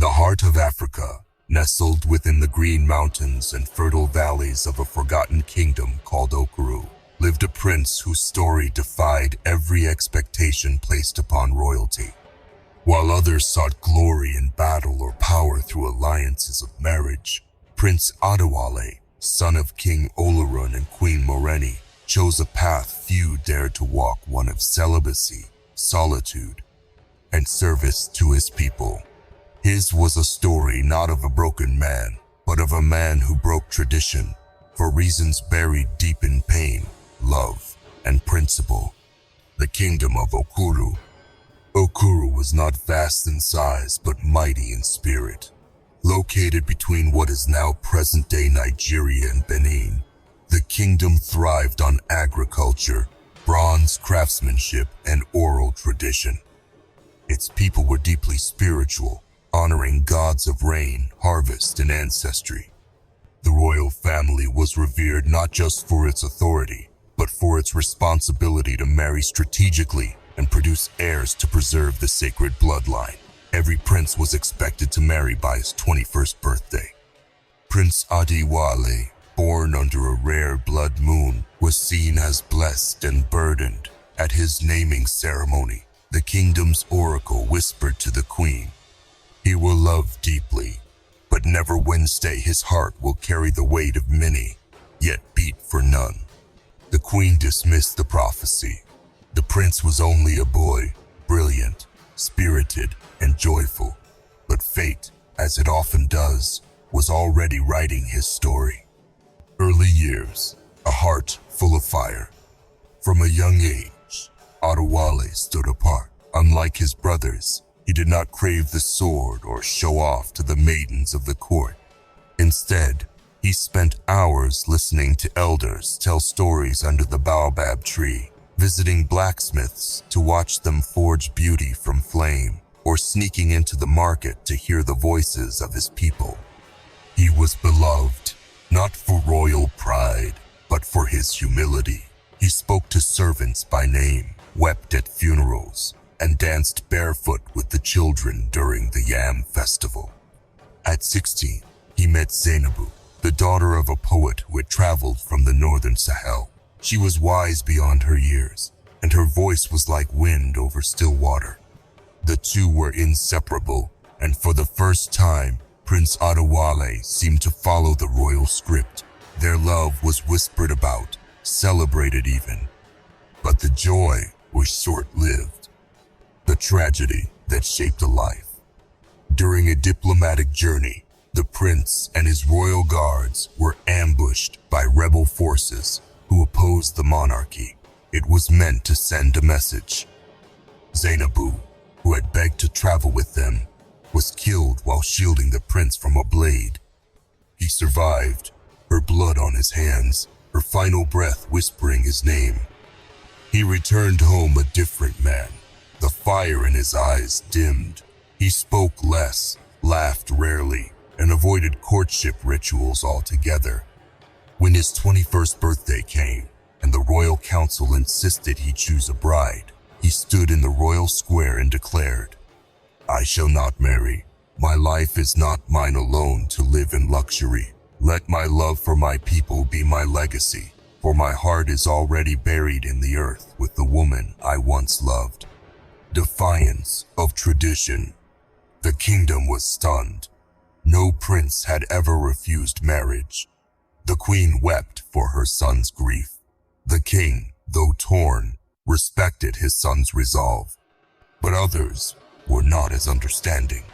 the heart of Africa, nestled within the green mountains and fertile valleys of a forgotten kingdom called Okuru, lived a prince whose story defied every expectation placed upon royalty. While others sought glory in battle or power through alliances of marriage, Prince Adewale, son of King Olorun and Queen Moreni, chose a path few dared to walk, one of celibacy, solitude, and service to his people. His was a story not of a broken man, but of a man who broke tradition for reasons buried deep in pain, love, and principle. The kingdom of Okuru. Okuru was not vast in size, but mighty in spirit. Located between what is now present-day Nigeria and Benin, the kingdom thrived on agriculture, bronze craftsmanship, and oral tradition. Its people were deeply spiritual, honoring gods of rain, harvest, and ancestry. The royal family was revered not just for its authority, but for its responsibility to marry strategically and produce heirs to preserve the sacred bloodline. Every prince was expected to marry by his 21st birthday. Prince Adewale, born under a rare blood moon, was seen as blessed and burdened. At his naming ceremony, the kingdom's oracle whispered to the queen, "He will love deeply, but never Wednesday his heart will carry the weight of many, yet beat for none." The queen dismissed the prophecy. The prince was only a boy, brilliant, spirited, and joyful, but fate, as it often does, was already writing his story. Early years, a heart full of fire. From a young age, Adewale stood apart. Unlike his brothers, he did not crave the sword or show off to the maidens of the court. Instead, he spent hours listening to elders tell stories under the baobab tree, visiting blacksmiths to watch them forge beauty from flame, or sneaking into the market to hear the voices of his people. He was beloved, not for royal pride, but for his humility. He spoke to servants by name, wept at funerals, and danced barefoot with the children during the Yam festival. At 16, he met Zainabu, the daughter of a poet who had traveled from the northern Sahel. She was wise beyond her years, and her voice was like wind over still water. The two were inseparable, and for the first time, Prince Adewale seemed to follow the royal script. Their love was whispered about, celebrated even. But the joy was short-lived. The tragedy that shaped a life. During a diplomatic journey, the prince and his royal guards were ambushed by rebel forces who opposed the monarchy. It was meant to send a message. Zainabu, who had begged to travel with them, was killed while shielding the prince from a blade. He survived, her blood on his hands, her final breath whispering his name. He returned home a different man. The fire in his eyes dimmed. He spoke less, laughed rarely, and avoided courtship rituals altogether. When his 21st birthday came, and the royal council insisted he choose a bride, he stood in the royal square and declared, "I shall not marry. My life is not mine alone to live in luxury. Let my love for my people be my legacy, for my heart is already buried in the earth with the woman I once loved." Defiance of tradition. The kingdom was stunned. No prince had ever refused marriage. The queen wept for her son's grief. The king, though torn, respected his son's resolve. But others were not as understanding.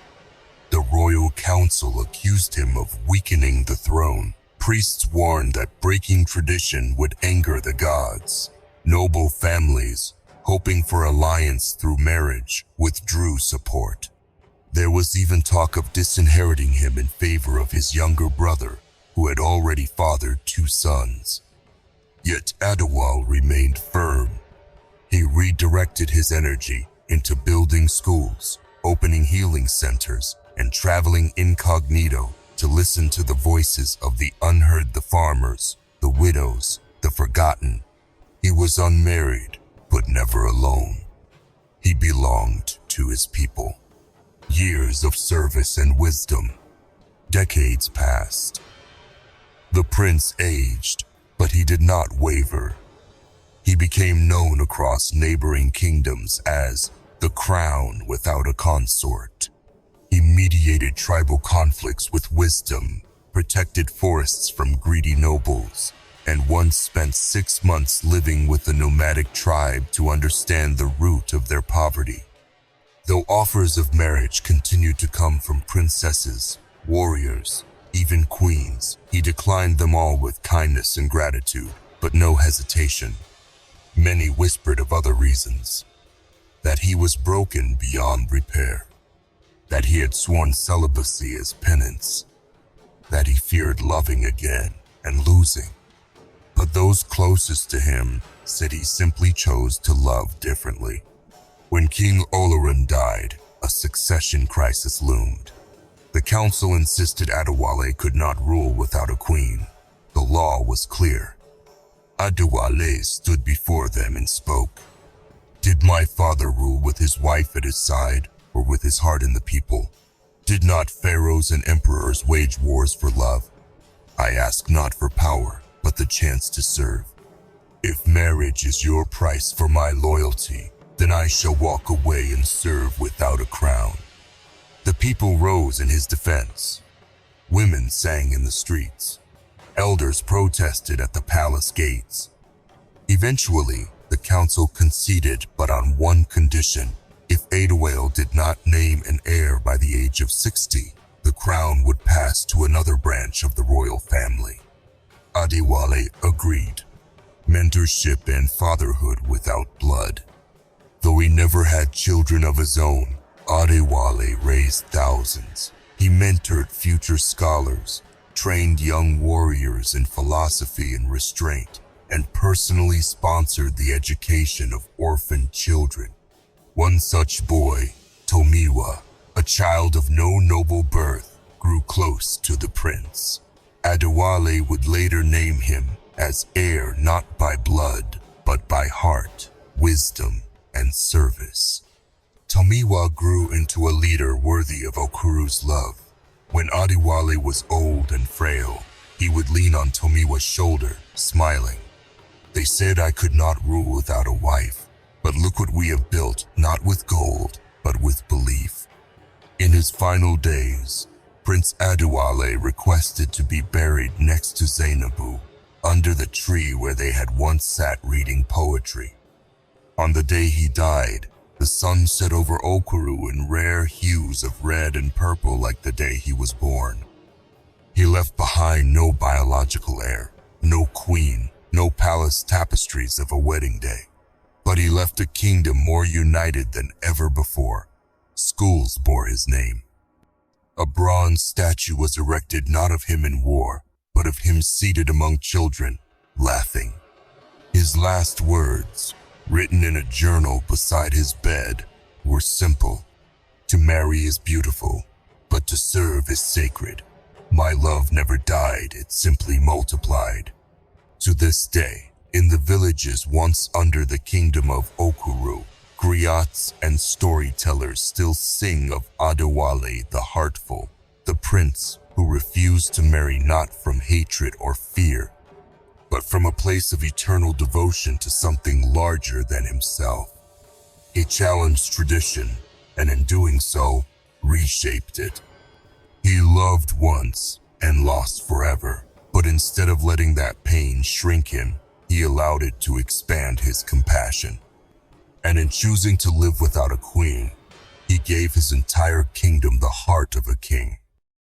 The royal council accused him of weakening the throne. Priests warned that breaking tradition would anger the gods. Noble families, hoping for alliance through marriage, withdrew support. There was even talk of disinheriting him in favor of his younger brother, who had already fathered 2 sons. Yet Adewale remained firm. He redirected his energy into building schools, opening healing centers, and traveling incognito to listen to the voices of the unheard, the farmers, the widows, the forgotten. He was unmarried, but never alone. He belonged to his people. Years of service and wisdom. Decades passed. The prince aged, but he did not waver. He became known across neighboring kingdoms as the crown without a consort. He mediated tribal conflicts with wisdom, protected forests from greedy nobles, and once spent 6 months living with a nomadic tribe to understand the root of their poverty. Though offers of marriage continued to come from princesses, warriors, even queens, he declined them all with kindness and gratitude, but no hesitation. Many whispered of other reasons, that he was broken beyond repair, that he had sworn celibacy as penance, that he feared loving again and losing. But those closest to him said he simply chose to love differently. When King Oloran died, a succession crisis loomed. The council insisted Adewale could not rule without a queen. The law was clear. Adewale stood before them and spoke. Did my father rule with his wife at his side, or with his heart in the people? Did not pharaohs and emperors wage wars for love? I ask not for power, but the chance to serve. If marriage is your price for my loyalty, then I shall walk away and serve without a crown. The people rose in his defense. Women sang in the streets. Elders protested at the palace gates. Eventually, the council conceded, but on one condition. If Adewale did not name an heir by the age of 60, the crown would pass to another branch of the royal family. Adewale agreed. Mentorship and fatherhood without blood. Though he never had children of his own, Adewale raised thousands. He mentored future scholars, trained young warriors in philosophy and restraint, and personally sponsored the education of orphaned children. One such boy, Tomiwa, a child of no noble birth, grew close to the prince. Adewale would later name him as heir not by blood, but by heart, wisdom, and service. Tomiwa grew into a leader worthy of Okuru's love. When Adewale was old and frail, he would lean on Tomiwa's shoulder, smiling. They said I could not rule without a wife, but look what we have built, not with gold, but with belief. In his final days, Prince Adewale requested to be buried next to Zainabu, under the tree where they had once sat reading poetry. On the day he died, the sun set over Okuru in rare hues of red and purple like the day he was born. He left behind no biological heir, no queen, no palace tapestries of a wedding day. But he left a kingdom more united than ever before. Schools bore his name. A bronze statue was erected not of him in war, but of him seated among children, laughing. His last words, written in a journal beside his bed, were simple. To marry is beautiful, but to serve is sacred. My love never died, it simply multiplied. To this day, in the villages once under the kingdom of Okuru, griots and storytellers still sing of Adewale the Heartful, the prince who refused to marry not from hatred or fear, but from a place of eternal devotion to something larger than himself. He challenged tradition, and in doing so, reshaped it. He loved once and lost forever, but instead of letting that pain shrink him, he allowed it to expand his compassion. And in choosing to live without a queen, he gave his entire kingdom the heart of a king.